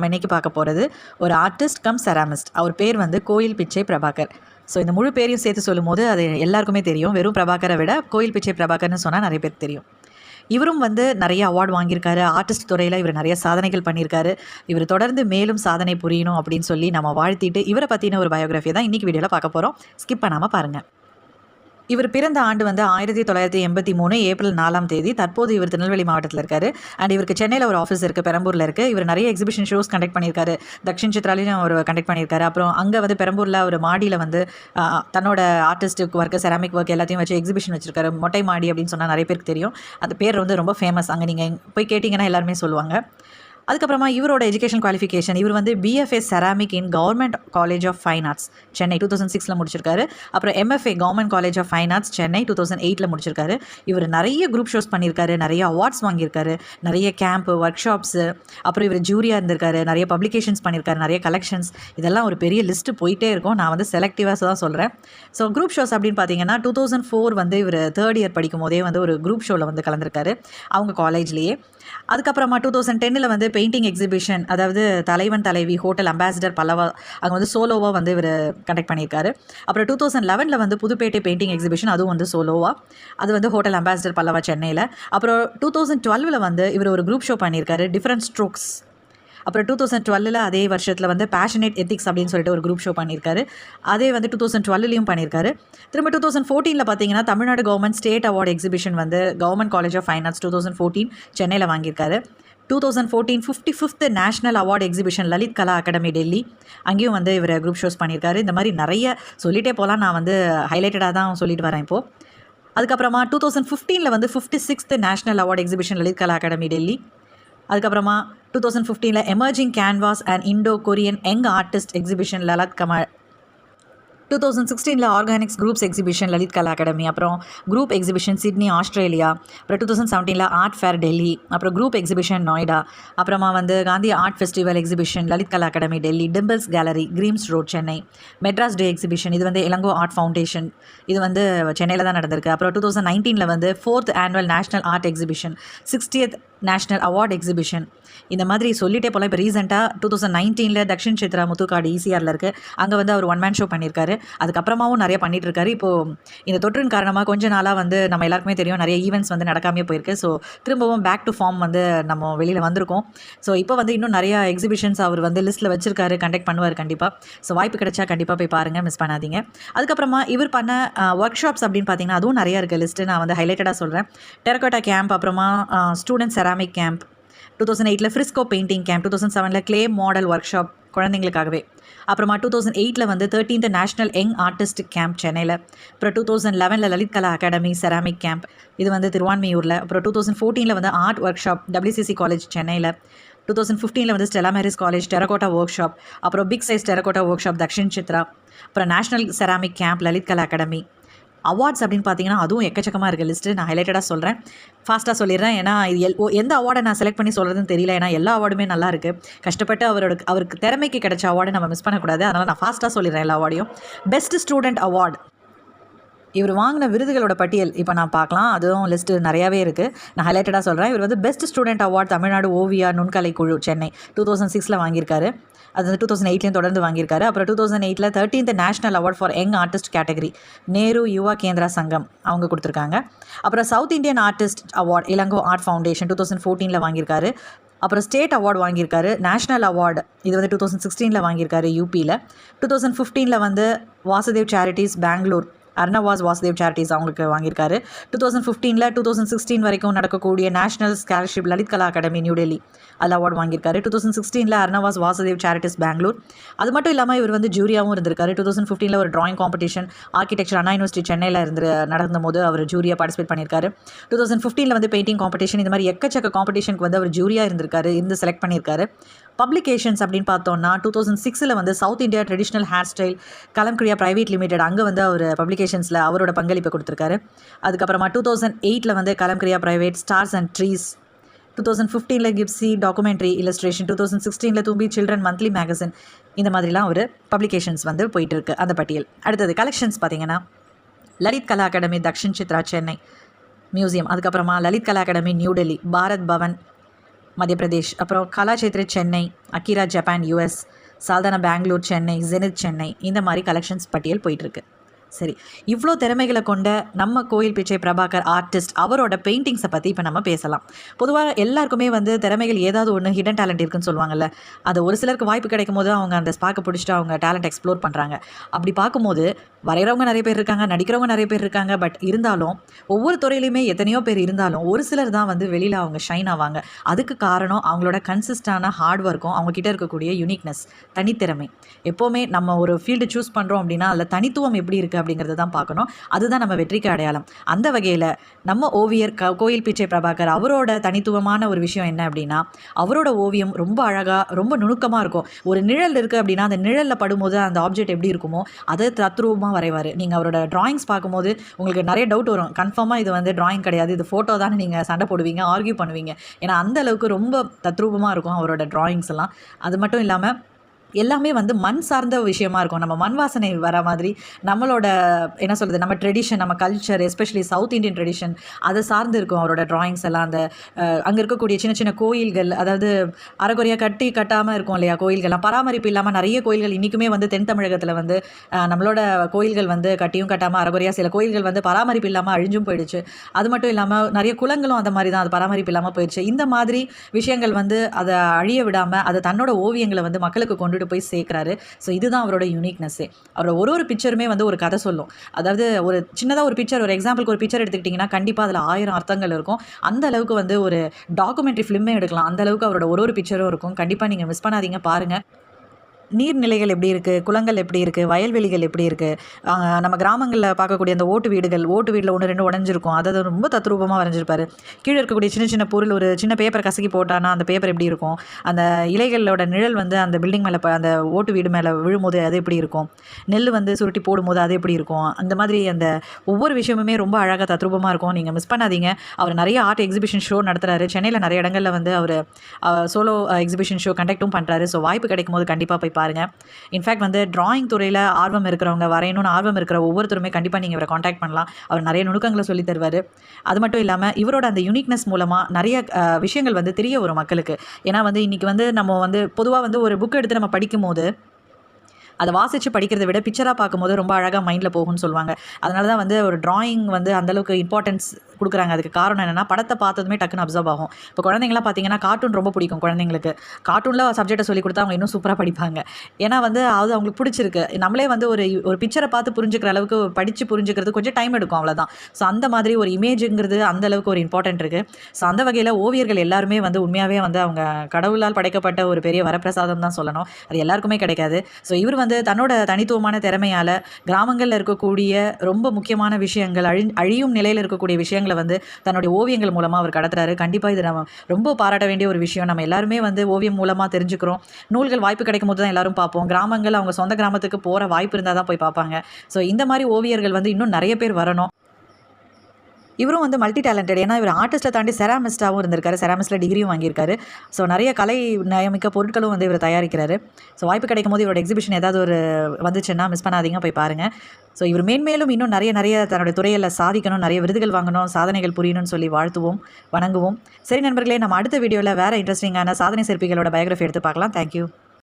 நம்ம இன்றைக்கி பார்க்க போகிறது ஒரு ஆர்டிஸ்ட் கம் செராமிஸ்ட். அவர் பேர் வந்து கோயில் பிச்சை பிரபாகர். ஸோ இந்த முழு பேரையும் சேர்த்து சொல்லும் போது அது எல்லாருக்குமே தெரியும். வெறும் பிரபாகரை விட கோயில் பிச்சை பிரபாகர்னு சொன்னால் நிறைய பேருக்கு தெரியும். இவரும் வந்து நிறைய அவார்டு வாங்கியிருக்காரு. ஆர்டிஸ்ட் துறையில் இவர் நிறைய சாதனைகள் பண்ணியிருக்காரு. இவர் தொடர்ந்து மேலும் சாதனை புரியணும் அப்படின்னு சொல்லி நம்ம வாழ்த்திட்டு இவரை பற்றின ஒரு பயோகிராஃபியை தான் இன்றைக்கி வீடியோவில் பார்க்க போகிறோம். ஸ்கிப் பண்ணாமல் பாருங்கள். இவர் பிறந்த ஆண்டு வந்து 1983 ஏப்ரல் 4 தற்போது இவர் திருநெல்வேலி மாவட்டத்தில் இருக்காரு. அண்ட் இவருக்கு சென்னையில் ஒரு ஆஃபீஸ் இருக்குது, பெரம்பூரில் இருக்குது. இவர் நிறைய எக்ஸிபிஷன் ஷோஸ் கண்டக்ட் பண்ணியிருக்காரு. தக்ஷின் சித்ராலையும் அவர் கண்டக்ட் பண்ணியிருக்காரு. அப்புறம் அங்கே வந்து பெரம்பூரில் ஒரு மாடியில் வந்து தன்னோட ஆர்டிஸ்டிக் ஒர்க்கு, செராமிக் ஒர்க் எல்லாத்தையும் வச்சு எக்ஸிபிஷன் வச்சிருக்காரு. மொட்டை மாடி அப்படின்னு சொன்னால் நிறைய பேருக்கு தெரியும். அந்த பேர் வந்து ரொம்ப ஃபேமஸ். அங்கே நீங்கள் போய் கேட்டிங்கன்னா எல்லாருமே சொல்லுவாங்க. அதுக்கப்புறமா இவரோட எஜுகேஷன் குவாலிஃபிகேஷன், இவர் வந்து BFA ceramic in government college of fine arts Chennai 2006 முடிச்சிருக்காரு. அப்புறம் MFA government college of fine arts Chennai 2008 முடிச்சிருக்காரு. இவர் நிறைய குரூப் ஷோஸ் பண்ணியிருக்காரு, நிறைய அவார்ட்ஸ் வாங்கியிருக்காரு, நிறைய கேம்ப்பு, ஒர்க் ஷாப்ஸு, அப்புறம் இவர் ஜூரியாக இருந்திருக்காரு, நிறைய பப்ளிகேஷன்ஸ் பண்ணியிருக்காரு, நிறைய கலெக்ஷன்ஸ். இதெல்லாம் ஒரு பெரிய லிஸ்ட்டு போயிட்டே இருக்கும். நான் வந்து செலக்டிவாக தான் சொல்கிறேன். ஸோ குரூப் ஷோஸ் அப்படின்னு பார்த்தீங்கன்னா 2004 வந்து இவர் 3rd இயர் படிக்கும் போதே வந்து ஒரு குரூப் ஷோவில் வந்து கலந்துருக்காரு அவங்க காலேஜ்லேயே. அதுக்கப்புறமா 2010 வந்து பெயிண்டிங் எக்ஸிபிஷன், அதாவது தலைவன் தலைவி ஹோட்டல் அம்பாசிடர் பல்லவா, அங்கே வந்து சோலோவாக வந்து இவர் கண்டக்ட் பண்ணியிருக்காரு. அப்புறம் 2011 வந்து புதுப்பேட்டை பெயிண்டிங் எக்ஸிபிஷன், அதுவும் வந்து சோலோவாக, அது வந்து ஹோட்டல் அம்பாசிடர் பல்லவா சென்னையில். அப்புறம் 2012 வந்து இவர் ஒரு குரூப் ஷோ பண்ணியிருக்காரு, டிஃப்ரெண்ட் ஸ்ட்ரோக்ஸ். அப்புறம் 2012 அதே வருஷத்தில் வந்து பேஷனேட் எத்திக்ஸ் அப்படின்னு சொல்லிட்டு ஒரு குரூப் ஷோ பண்ணியிருக்காரு. அதே வந்து 2012 பண்ணியிருக்காரு. திரும்ப 2014 பார்த்தீங்கன்னா Tamil Nadu government state award exhibition வந்து government college of fine arts 2014 சென்னையில் வாங்கியிருக்காரு. 2014 55th national award exhibition Lalit Kala Akademi Delhi, அங்கேயும் வந்து இவர் குரூப் ஷோஸ் பண்ணியிருக்காரு. இந்த மாதிரி நிறைய சொல்லிகிட்டே போகலாம். நான் வந்து ஹைலைட்டடாக தான் சொல்லிட்டு வரேன் இப்போது. அதுக்கப்புறமா 2015 வந்து 56th national award exhibition Lalit Kala Akademi Delhi. அதுக்கப்புறமா 2015 emerging canvas and Indo Korean young artist exhibition Lalit Kamal. 2016 organics groups exhibition Lalit Kala Akademi. அப்புறம் குரூப் எக்ஸிபிஷன் சிட்னி ஆஸ்திரேலியா. அப்புறம் 2017 ஆர்ட் ஃபேர் டெல்லி. அப்புறம் குரூப் எக்ஸிபிஷன் நொய்டா. அப்புறமா வந்து Gandhi art festival exhibition Lalit Kala Akademi Delhi, Dimples gallery Greams road Chennai, Madras day exhibition, இது வந்து Ilango art foundation, இது வந்து சென்னையில் தான் நடந்திருக்கு. அப்புறம் 2019 வந்து 4th annual national art exhibition, 60th national award exhibition. இந்த மாதிரி சொல்லிட்டே போகலாம். இப்போ ரீசெண்டாக 2019 தக்ஷின் சித்ரா முத்துக்காடு ஈசிஆரில் இருக்குது, அங்கே வந்து அவர் 1 man ஷோ பண்ணியிருக்காரு. அதுக்கப்புறமாவும் நிறைய பண்ணிகிட்டு இருக்காரு. இப்போது இந்த தொற்றின் காரணமாக கொஞ்ச நாளாக வந்து நம்ம எல்லாருக்குமே தெரியும் நிறைய ஈவெண்ட்ஸ் வந்து நடக்காமே போயிருக்கு. ஸோ திரும்பவும் பேக் டு ஃபார்ம் வந்து நம்ம வெளியில் வந்திருக்கோம். ஸோ இப்போ வந்து இன்னும் நிறையா எக்ஸிபிஷன்ஸ் அவர் வந்து லிஸ்ட்டில் வச்சிருக்காரு, கண்டக்ட் பண்ணுவார் கண்டிப்பாக. ஸோ வாய்ப்பு கிடைச்சா கண்டிப்பாக போய் பாருங்கள், மிஸ் பண்ணாதீங்க. அதுக்கப்புறமா இவர் பண்ண ஒர்க் ஷாப்ஸ் அப்படின்னு பார்த்தீங்கன்னா அதுவும் நிறையா இருக்குது லிஸ்ட்டு. நான் வந்து ஹைலைட்டடாக சொல்கிறேன். டெரகோட்டா கேம்ப், அப்புறமா student ceramic camp, 2008 fresco painting camp, 2007 clay model workshop குழந்தைங்களுக்காகவே. அப்புறமா 2008 வந்து 13th national young artist camp சென்னையில். அப்புறம் 2011 லலித் கலா அகாடமி செராமிக் கேம்ப், இது வந்து திருவான்மையூரில். அப்புறம் 2014 வந்து art workshop WCC college சென்னையில். 2015 வந்து Stella Maris college terracotta workshop. அப்புறம் big size terracotta workshop Dakshin Chitra. அப்புறம் national ceramic camp Lalit Kala Akademi. Awards அப்படின்னு பார்த்தீங்கன்னா அதுவும் எக்கச்சக்கமாக இருக்குது லிஸ்ட்டு. நான் ஹைலைட்டடாக சொல்கிறேன், ஃபாஸ்ட்டாக சொல்லிடுறேன். ஏன்னா இது எந்த அவார்டை நான் செலக்ட் பண்ணி சொல்கிறதுன்னு தெரியல. ஏன்னா எல்லா அவார்டுமே நல்லா இருக்குது. கஷ்டப்பட்டு அவருக்கு திறமைக்கு கிடைச்ச அவார்டு நம்ம மிஸ் பண்ணக்கூடாது. அதனால் நான் ஃபாஸ்ட்டாக சொல்லிடுறேன் எல்லா அவார்டையும். பெஸ்ட் ஸ்டூடெண்ட் அவார்டு, இவர் வாங்கின விருதுகளோட பட்டியல் இப்போ நான் பார்க்கலாம். அதுவும் லிஸ்ட்டு நிறையாவே இருக்குது. நான் ஹைலைட்டடாக சொல்கிறேன். இவர் வந்து best student award Tamil Nadu Oviya Nunkalai Kuzhu Chennai 2006 வாங்கியிருக்காரு. அது வந்து 2008 தொடர்ந்து வாங்கியிருக்காரு. அப்புறம் 2008 13th national award for young artist category Nehru Yuva Kendra Sangam அவங்க கொடுத்துருக்காங்க. அப்புறம் south Indian artist award Elango art foundation 2014 வாங்கியிருக்காரு. அப்புறம் ஸ்டேட் அவார்டு வாங்கியிருக்காரு. நேஷனல் அவார்டு இது வந்து 2016 வாங்கியிருக்காரு யூபியில். 2015 வந்து வாசுதேவ் சேரிட்டிஸ் பெங்களூர், அர்ணவாஸ் வாசுதேவ் சேரிட்டிஸ் அவங்களுக்கு வாங்கியிருக்காரு. 2015 2016 வரைக்கும் நடக்கக்கூடிய நேஷனல் ஸ்காலர்ஷிப் லலித் கலா அகாடமி நியூ டெல்லி, அதில் அவார்டு வாங்கியிருக்காரு. 2016 அர்ணவாஸ் வாசுதேவ் சேரிட்டிஸ் பெங்களூர். அது மட்டும் இல்லாமல் இவர் வந்து ஜூரியாகவும் இருந்திருக்காரு. 2015 ஒரு டிராயிங் காம்படிஷன் ஆர்கிடெக்சர் அண்ணா யூனிவர்சிட்டி சென்னையில் நடந்தபோது அவர் ஜூரியாக பார்ட்டிசிபேட் பண்ணியிருக்காரு. 2015 வந்து பெயிண்டிங் காம்படிஷன், இந்த மாதிரி எக்கச்சக்க காம்படிஷனுக்கு வந்து அவர் ஜூரியாக இருந்திருக்காரு, இருந்து செலக்ட் பண்ணியிருக்காரு. பப்ளிகேஷன்ஸ் அப்படின்னு பார்த்தோன்னா 2006 வந்து south India traditional hair style Kalamkriya private limited, அங்கே வந்து அவர் பப்ளிகேஷன்ஸில் அவரோட பங்களிப்பை கொடுத்துருக்காரு. அதுக்கப்புறமா 2008 வந்து Kalamkriya private stars and trees. 2015 gypsy documentary illustration. 2016 Thumbi children monthly magazine. இந்த மாதிரிலாம் ஒரு பப்ளிகேஷன்ஸ் வந்து போயிட்டு இருக்கு அந்த பட்டியல். அடுத்தது கலெக்ஷன்ஸ் பார்த்தீங்கன்னா லலித் கலா அகாடமி தக்ஷின் சித்ரா சென்னை மியூசியம், அதுக்கப்புறமா லலித் கலா அகாடமி நியூ டெல்லி, பாரத் பவன், மத்திய பிரதேஷ், அப்புறம் Kalakshetra Chennai, Akira Japan US, Saldanha Bangalore Chennai, Zenith Chennai, இந்த மாதிரி கலெக்ஷன்ஸ் பட்டியல் போயிட்டுருக்கு. சரி, இவ்வளோ திறமைகளை கொண்ட நம்ம கோயில் பிச்சை பிரபாகர் ஆர்டிஸ்ட் அவரோட பெயிண்டிங்ஸை பற்றி இப்போ நம்ம பேசலாம். பொதுவாக எல்லாருக்குமே வந்து திறமைகள் ஏதாவது ஒன்று ஹிடன் டேலண்ட் இருக்குன்னு சொல்லுவாங்கல்ல. அது ஒரு சிலருக்கு வாய்ப்பு கிடைக்கும் போது அவங்க அந்த ஸ்பாக்கை பிடிச்சிட்டு அவங்க டேலண்ட் எக்ஸ்ப்ளோர் பண்ணுறாங்க. அப்படி பார்க்கும்போது வரைகிறவங்க நிறைய பேர் இருக்காங்க, நடிக்கிறவங்க நிறைய பேர் இருக்காங்க. பட் இருந்தாலும் ஒவ்வொரு துறையிலையுமே எத்தனையோ பேர் இருந்தாலும் ஒரு சிலர் தான் வந்து வெளியில் அவங்க ஷைன் ஆவாங்க. அதுக்கு காரணம் அவங்களோட கன்சிஸ்டான ஹார்ட் ஒர்க்கும் அவங்கக்கிட்ட இருக்கக்கூடிய யூனிக்னஸ், தனித்திறமை. எப்போவுமே நம்ம ஒரு ஃபீல்டு சூஸ் பண்ணுறோம் அப்படின்னா அதில் தனித்துவம் எப்படி இருக்குது அப்படிங்கிறது தான் பார்க்கணும். அதுதான் நம்ம வெற்றிக்கு அடையாளம். அந்த வகையில் நம்ம ஓவியர் கோயில் பிச்சை பிரபாகர் அவரோட தனித்துவமான ஒரு விஷயம் என்ன அப்படின்னா, அவரோட ஓவியம் ரொம்ப அழகாக, ரொம்ப நுணுக்கமாக இருக்கும். ஒரு நிழல் இருக்குது அப்படின்னா அந்த நிழலில் படும்போது அந்த ஆப்ஜெக்ட் எப்படி இருக்குமோ அதை தத்ரூபமாக வரைவார். நீங்கள் அவரோட டிராயிங்ஸ் பார்க்கும்போது உங்களுக்கு நிறைய டவுட் வரும். கன்ஃபார்மாக இது வந்து டிராயிங் கிடையாது, இது ஃபோட்டோ தான் நீங்கள் சண்டை போடுவீங்க, ஆர்கியூ பண்ணுவீங்க. ஏன்னா அந்த அளவுக்கு ரொம்ப தத்ரூபமாக இருக்கும் அவரோட டிராயிங்ஸ் எல்லாம். அது மட்டும் இல்லாமல் எல்லாமே வந்து மண் சார்ந்த விஷயமா இருக்கும். நம்ம மண் வாசனை வர மாதிரி நம்மளோட என்ன சொல்கிறது, நம்ம ட்ரெடிஷன், நம்ம culture, especially south Indian tradition அதை சார்ந்து இருக்கும் அவரோட டிராயிங்ஸ் எல்லாம். அந்த அங்கே இருக்கக்கூடிய சின்ன சின்ன கோயில்கள், அதாவது அரைக்குறையாக கட்டாமல் இருக்கும் இல்லையா கோயில்கள்லாம், பராமரிப்பு இல்லாமல் நிறைய கோயில்கள் இன்றைக்குமே வந்து தென் தமிழகத்தில் வந்து நம்மளோட கோயில்கள் வந்து கட்டியும் கட்டாமல் அரைக்குறையாக சில கோயில்கள் வந்து பராமரிப்பு இல்லாமல் அழிஞ்சும் போயிடுச்சு. அது மட்டும் இல்லாமல் நிறைய குளங்களும் அந்த மாதிரி தான், அது பராமரிப்பு இல்லாமல் போயிடுச்சு. இந்த மாதிரி விஷயங்கள் வந்து அதை அழிய விடாமல் அதை தன்னோட ஓவியங்களை வந்து மக்களுக்கு கொண்டுட்டு போய் சேர்க்குறாரு. ஸோ இதுதான் அவரோட யூனிக்னஸ்ஸே. அவரோட ஒரு பிக்சருமே வந்து ஒரு கதை சொல்லும். அதாவது ஒரு சின்னதாக ஒரு பிக்சர், ஒரு எக்ஸாம்பிளுக்கு ஒரு பிக்சர் எடுத்துக்கிட்டிங்கன்னா கண்டிப்பாக அதில் 1000 அர்த்தங்கள் இருக்கும். அந்த அளவுக்கு வந்து ஒரு டாக்குமெண்ட்ரி ஃபிலிமே எடுக்கலாம். அந்த அளவுக்கு அவரோட ஒரு பிக்சரும் இருக்கும். கண்டிப்பாக நீங்கள் மிஸ் பண்ணாதீங்க, பாருங்கள். நீர்நிலைகள் எப்படி இருக்குது, குளங்கள் எப்படி இருக்குது, வயல்வெளிகள் எப்படி இருக்குது, நம்ம கிராமங்களில் பார்க்கக்கூடிய அந்த ஓட்டு வீடுகள், ஓட்டு வீட்டில் 1 2 உடஞ்சிருக்கும், அதை ரொம்ப தத்ரூபமாக வரைஞ்சிருப்பார். கீழே இருக்கக்கூடிய சின்ன சின்ன பொருள், ஒரு சின்ன பேப்பர் கசக்கி போட்டானா அந்த பேப்பர் எப்படி இருக்கும், அந்த இலைகளோட நிழல் வந்து அந்த பில்டிங் மேலே அந்த ஓட்டு வீடு மேலே விழும்போது அது எப்படி இருக்கும், நெல் வந்து சுருட்டி போடும்போது அது எப்படி இருக்கும், அந்த மாதிரி அந்த ஒவ்வொரு விஷயமுமே ரொம்ப அழகாக தத்ரூபமாக இருக்கும். நீங்கள் மிஸ் பண்ணாதீங்க. அவர் நிறைய ஆர்ட் எக்ஸிபிஷன் ஷோ நடத்துகிறாரு. சென்னையில் நிறைய இடங்களில் வந்து அவர் சோலோ எக்ஸிபிஷன் ஷோ கண்டக்டும் பண்ணுறாரு. ஸோ வாய்ப்பு கிடைக்கும் போது கண்டிப்பாக போய் பாருங்கள். இன்ஃபேக்ட் வந்து டிராயிங் துறையில் ஆர்வம் இருக்கிறவங்க, வரையணும்னு ஆர்வம் இருக்கிற ஒவ்வொருத்தருமே கண்டிப்பாக நீங்கள் இவரை காண்டாக்ட் பண்ணலாம். அவர் நிறைய நுணுக்கங்களை சொல்லி தருவார். அது மட்டும் இல்லாமல் இவரோட அந்த யூனிக்னஸ் மூலமாக நிறைய விஷயங்கள் வந்து தெரிய வரும் மக்களுக்கு. ஏன்னா வந்து இன்றைக்கி வந்து நம்ம வந்து பொதுவாக வந்து ஒரு புக் எடுத்து நம்ம படிக்கும் போது அதை வாசித்து படிக்கிறத விட பிக்சராக பார்க்கும்போது ரொம்ப அழகாக மைண்டில் போகும்னு சொல்லுவாங்க. அதனால தான் வந்து ஒரு டிராயிங் வந்து அந்தளவுக்கு இம்பார்ட்டன்ஸ் கொடுக்குறாங்க. அதுக்கு காரணம் என்னென்னா படத்தை பார்த்ததுமே டக்குன்னு அப்சர்வ் ஆகும். இப்போ குழந்தைங்களாம் பார்த்தீங்கன்னா கார்ட்டூன் ரொம்ப பிடிக்கும். குழந்தைங்களுக்கு கார்ட்டூனில் சப்ஜெக்டை சொல்லி கொடுத்தா அவங்க இன்னும் சூப்பராக படிப்பாங்க. ஏன்னா வந்து அது அவங்களுக்கு பிடிச்சிருக்கு. நம்மளே வந்து ஒரு பிக்சரை பார்த்து புரிஞ்சுக்கிற அளவுக்கு படித்து புரிஞ்சுக்கிறது கொஞ்சம் டைம் எடுக்கும், அவ்வளோதான். ஸோ அந்த மாதிரி ஒரு இமேஜுங்கிறது அந்தளவுக்கு ஒரு இம்பார்ட்டன்ட் இருக்குது. ஸோ அந்த வகையில் ஓவியர்கள் எல்லாருமே வந்து உண்மையாகவே வந்து அவங்க கடவுளால் படைக்கப்பட்ட ஒரு பெரிய வரப்பிரசாதம் தான் சொல்லணும். அது எல்லாருக்குமே கிடைக்காது. ஸோ இவர் வந்து தன்னோட தனித்துவமான திறமையால் கிராமங்களில் இருக்கக்கூடிய ரொம்ப முக்கியமான விஷயங்கள், அழியும் நிலையில் இருக்கக்கூடிய விஷயங்களை வந்து தன்னுடைய ஓவியங்கள் மூலமாக அவர் கடத்துறாரு. கண்டிப்பாக இது நம்ம ரொம்ப பாராட்ட வேண்டிய ஒரு விஷயம். நம்ம எல்லாருமே வந்து ஓவியம் மூலமாக தெரிஞ்சுக்கிறோம். நூல்கள் வாய்ப்பு கிடைக்கும் போது தான் எல்லாரும் பார்ப்போம். கிராமங்கள் அவங்க சொந்த கிராமத்துக்கு போகிற வாய்ப்பு இருந்தால் தான் போய் பார்ப்பாங்க. ஸோ இந்த மாதிரி ஓவியர்கள் வந்து இன்னும் நிறைய பேர் வரணும். இவரும் வந்து மல்டி டேலண்டட். ஏன்னா இவர் ஆர்டிஸ்ட்டை தாண்டி செராமிஸ்டாகவும் இருந்திருக்காரு. செராமிஸ்ட்டில் டிகிரியும் வாங்கியிருக்காரு. ஸோ நிறைய கலை நயமிக்க பொருட்களும் வந்து இவர் தயாரிக்கிறாரு. ஸோ வாய்ப்பு கிடைக்கும் போது இவரோட எக்ஸிபிஷன் ஏதாவது ஒரு வந்துச்சுன்னா மிஸ் பண்ணாதீங்க, போய் பாருங்கள். ஸோ இவர் மேன்மேலும் இன்னும் நிறைய தன்னுடைய துறையில் சாதிக்கணும், நிறைய விருதுகள் வாங்கணும், சாதனைகள் புரியணும்னு சொல்லி வாழ்த்துவோம், வணங்குவோம். சரி நண்பர்களே, நம்ம அடுத்த வீடியோவில் வேறு இன்ட்ரெஸ்டிங்கான சாதனை சிற்பிகளோட பயோகிராஃபி எடுத்து பார்க்கலாம். தேங்க்யூ.